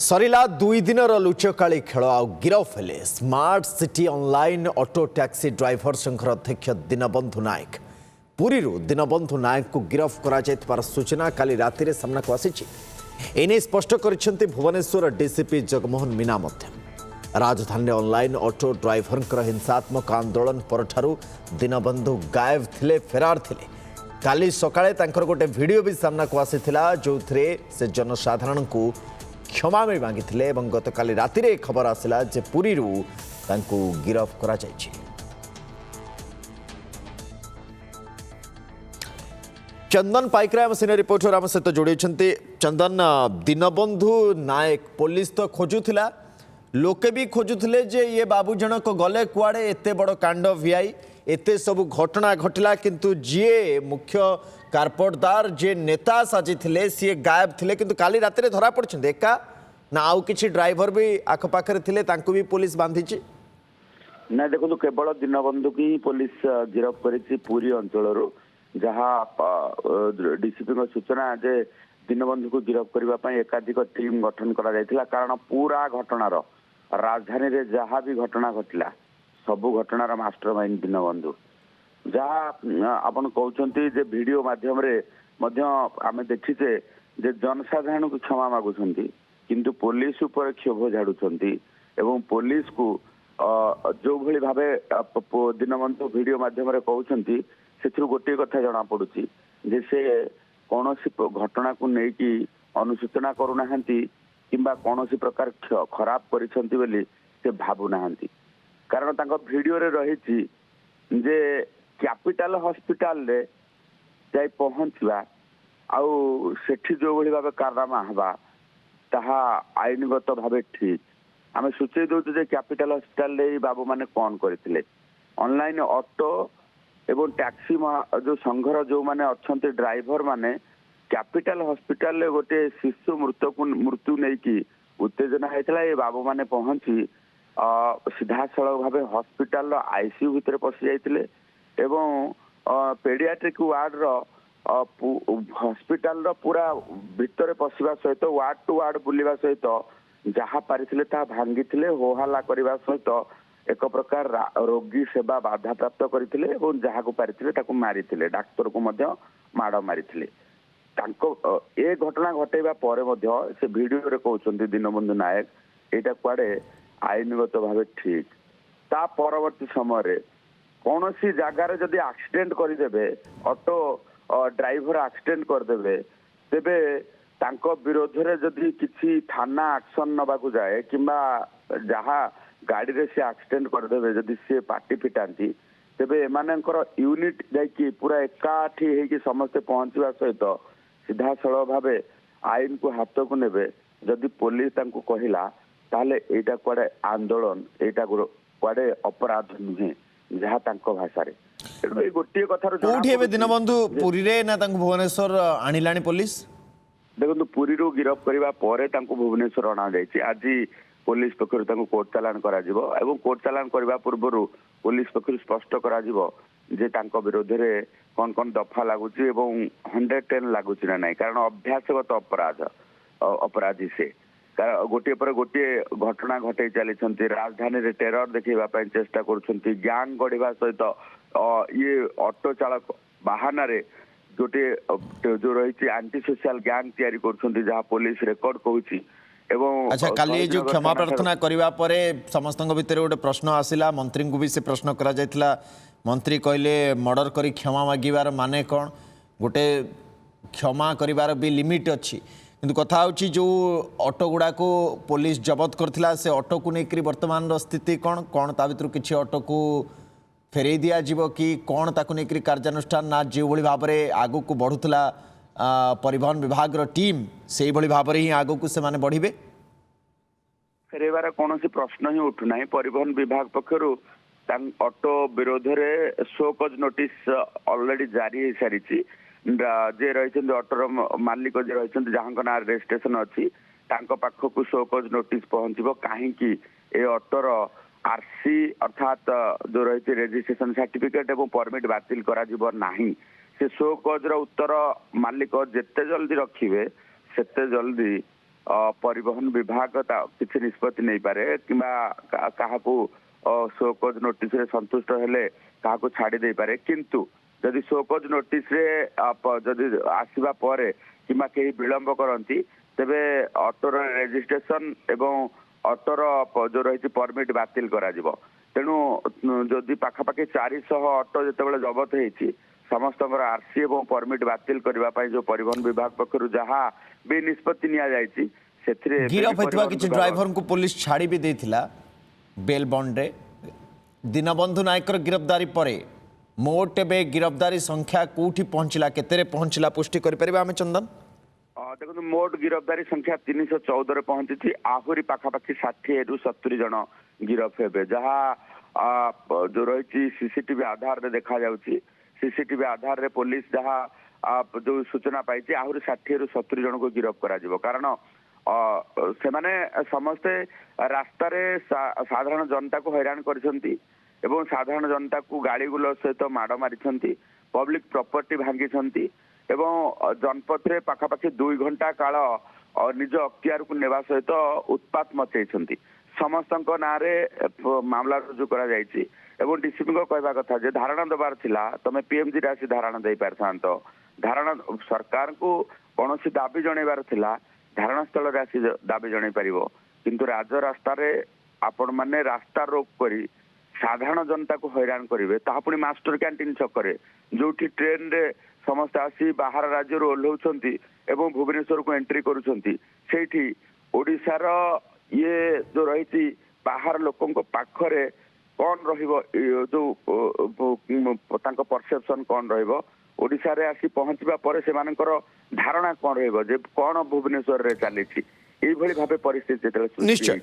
सरिला दुई दिन लुचकाली खेल आ गिरफ हेले smart city online auto taxi driver संघर अध्यक्ष दीनबंधु नायक। पुरी दीनबंधु नायक को गिरफ कर सूचना काली राति रे सामना को आसी एने स्पष्ट कर भुवनेश्वर डीसीपी जगमोहन मीना। राजधानी ऑनलाइन ऑटो ड्राइवर हिंसात्मक आंदोलन परठारु दीनबंधु गायब थिले फेरार थिले। काली सकाळे तांकर गोटे वीडियो भी सामना को आसीथिला जो से जनसाधारण को क्षमा भी मांगी गत काली राति रे खबर आसला जे पुरी गिरफ करा जायछि। चंदन पाइकरा आम सीनियर रिपोर्टर आम सहित जोड़ी। चंदन, दीनबंधु नायक पुलिस तो खोजुला, लोके भी खोजुले जे ये बाबू जनक गले कुआड़े एते बड़ कांड भिआई एते सब घटना घटला, किंतु जी मुख्य कारपोटदार जे नेता साजी थिले सी गायब थिले, किंतु काली राति रे धरा पड़छन एका ना आउ किछि ड्राइवर भी आखपाखरे थिले तांको भी पुलिस बांधिछि ना। देखो केवल दीनबंधु की पुलिस गिरफ करिछि पुरी अंचल जहाँ डीसीपी सूचना जे दीनबंधु को गिरफ करने एकाधिक टीम गठन करा जायतिला। कारण पूरा घटनार राजधानी रे जहाँ भी घटना घटला सबु घटनार मास्टरमाइंड दीनबंधु। जहाँ आपण कहते जे वीडियो माध्यम रे मध्य आमे देखिचे जे जनसाधारण को क्षमा मागुछंती किंतु पुलिस ऊपर क्षोभ झाड़ुछंती एवं पुलिस को जो भली भावे दीनबंधु वीडियो माध्यम रे कहउछंती सेथुर गोटे कथा जना पड़ुची जे से कौनसी घटना को नेकी अनुसूचना करूनाहांती किंबा कौनसी प्रकार खराब करिसंती बोली से भाबु नाहांती। कारण तांको वीडियो रे रहिची जे कैपिटल हॉस्पिटल रे जाई पहुंचवा आउ सेठी जो भली भावे कारनामा हवा ताहा आईनगत भावे ठीक आमे सूचई दउछु जे कैपिटल हॉस्पिटल रे बाबू माने कोन करथिले। ऑनलाइन ऑटो एवं टैक्सी जो संघर जो माने अच्छे ड्राइवर माने कैपिटल हॉस्पिटल रे गोटे शिशु मृत्यु नहीं कि उत्तेजना होता ये बाबू माने पहुंची सीधा सड़क भाव हॉस्पिटल आईसीयू भितर पशि जाइतिले एवं पेडियाट्रिक वार्ड रो हॉस्पिटल रो पूरा भितर पशिबा सहित वार्ड टू वार्ड बुलिबा सहित जहाँ पारिथिले ता भांगिथिले होहल्ला करबा सहित एक प्रकार रोगी सेवा बाधा प्राप्त करथिले एवं जहाँ को पारिथिले ताको मारिथिले डाक्टर को मध्य माड़ मारिथिले। तांको ए घटना घटेबा परे मध्य से वीडियो रे कहउछंती दीनबंधु नायक एटा कुआडे आईनगत भावे ठीक। ता परवर्ती समय रे कोनोसी जगह रे जदी एक्सीडेंट करि देबे ऑटो ड्राइवर एक्सीडेंट कर देबे तेबे तांको विरोध रे जदी किछि थाना एक्शन नबा को जाए किंबा जहाँ गाड़ी रे से एक्सीडेंट कर देबे जदी से पार्टी पिटांती तेबे एमानकर यूनिट जाई पूरा एकाठी हेकी समस्त पहुंचवा सहित सीधा सड़क भावे आईन को हाथ को नेबे। जदि पुलिस तांको कहिला ताले एटा कुआडे आंदोलन एटा कुआडे अपराध नुहे जहाँ तांको भाषा रे। ए गोटे कथार कोठी एबे दीनबंधु पुरी रे ना तांको भुवनेश्वर आनिलाणी पुलिस। देखो पुरी रो गिरफ करबा परे तांको भुवनेश्वर अना जायछि। आज पुलिस पक्षर तांको कोर्ट चालान करा जिवो एवं कोर्ट चालान करबा पूर्वरु पुलिस पक्षर स्पष्ट करा जिवो जे तांको विरोध रे कोन कोन दफा लागुची एवं 110 लागुची ना नाही। कारण अभ्यासगत अपराधी से गोटे पर गोटे घटना घटे चली राजधानी रे टेरर देखा चेष्टा करुछंती गैंग गढ़ा सहित ये ऑटो चालक बाहाना रे गोटे जो रही एंटी सोशल गैंग तैयारी करुछंती जहाँ पुलिस रेकर्ड कहूची। अच्छा, काली जो क्षमा प्रार्थना करबा परे समस्त भितर गोटे प्रश्न आसिला, मंत्री को भी से प्रश्न करा जायतिला। मंत्री कहले मर्डर करी क्षमा मागिबार माने कौन? गोटे क्षमा करिबार भी लिमिट अच्छी, किंतु कथा होची जो ऑटो गुड़ा को पुलिस जबत करथिला से ऑटो को नेकरी वर्तमान स्थिति कौन कौन ता भितर किछि ऑटो को फेरई दिया जीवो कि कौन ताको नेकरी कार्यानुष्ठान ना जो भली भाव रे आगु को बढ़ुतला परिवहन विभाग रो टीम से भली भाव रे ही आगु को से माने बढ़िबे फेरेबार कोनोसी प्रश्न ही उठु नाही। परिवहन विभाग पक्षरु ऑटो विरोध रे शोकज नोटिस ऑलरेडी जारी हो सारी जे रही ऑटोर मालिक जे रही जहाँ ना रजिस्ट्रेशन अच्छी पाखक शोकज नोटिस पहुंचब कहीं ए ऑटोर आरसी अर्थात जो रही रजिस्ट्रेशन सर्टिफिकेट एवं परमिट बातिल करा जिवो नाही। से शोकज उत्तर मालिक जिते जल्दी रखिए सेते जल्दी परिवहन विभाग किसी निष्पत्ति नहीं पारे किंबा काहाकू शोकज नोटिस रे संतुष्ट हेले काहाकू छाड़ी दे पारे किंतु जदि शोकज नोटिस रे जदि आसीबा परे किंबा केही विलंब करंती तेबे ऑटोर रेजिस्ट्रेशन एवं ऑटोर जो रही परमिट बातिल करा जिवो तेणु जदि पाखापाखि 400 ऑटो जितेबाला जबत होती समस्त आरसी एवं परमिट बातिल करने जो परिवहन विभाग पक्षर जहाँ भी निष्पत्ति नि गिरफ होता किसी ड्राइवर को पुलिस छाड़ी भी देथिला बेल बॉन्ड रे दीनबंधु नायकर गिरफ्तारी परे मोट बे गिरफ्तारी संख्या कोठी पहुंचला केतेरे पहुंचला पुष्टि करि परिबा हमें चंदन देखो मोट गिरफ्तारी संख्या 314 पहुंची थी आहुरी पाखापाखि 60 रु 70 जन गिरफ हे जहाँ जो रही सीसीटीवी आधार रे देखा जाउची सीसीटीवी आधार रे पुलिस जहाँ जो सूचना पाई आहुरी 60 रु 70 जन को गिरफ करा जिवो कारण से माने समस्ते रास्ता रे साधारण जनता को हैरान करछंती एवं साधारण जनता को गाड़ी गुलो सहित माड़ मारी पब्लिक प्रॉपर्टी भांगी एवं जनपथ रे पाखापाखि 2 घंटा काल निज अख्तियार को नेवा सहित उत्पात मचई समस्त ना मामला रुजु करा जायछि एवं डीसीपी को कहवा कथा जे धारणा देवार थिला तमे पीएमजी रे आसी धारणा दे पारथांत धारणा सरकार को कौनसी दाबी जणैबार थिला धारणा स्थल रे आसी दाबी जणै परिबो किंतु राज रास्ता रे आपण माने रास्ता रोक करी साधारण जनता को हैरान करेंगे तापुणी मास्टर कैंटीन छकरे जो ट्रेन रे समस्त आसी बाहर राज्य ओह्लाउछंती एवं भुवनेश्वर को एंट्री करूछंती सेठी ओडिशार ये जो रही बाहर लोकों को पाखरे कौन रहिबो जो तांको परसेप्शन कौन रहिबो ओडिशा रे आसी पहुंचबा परे सेमानकर धारणा कौन रहिबो जे कौन भुवनेश्वर रे चली एई भली भाबे परिस्थिति निश्चय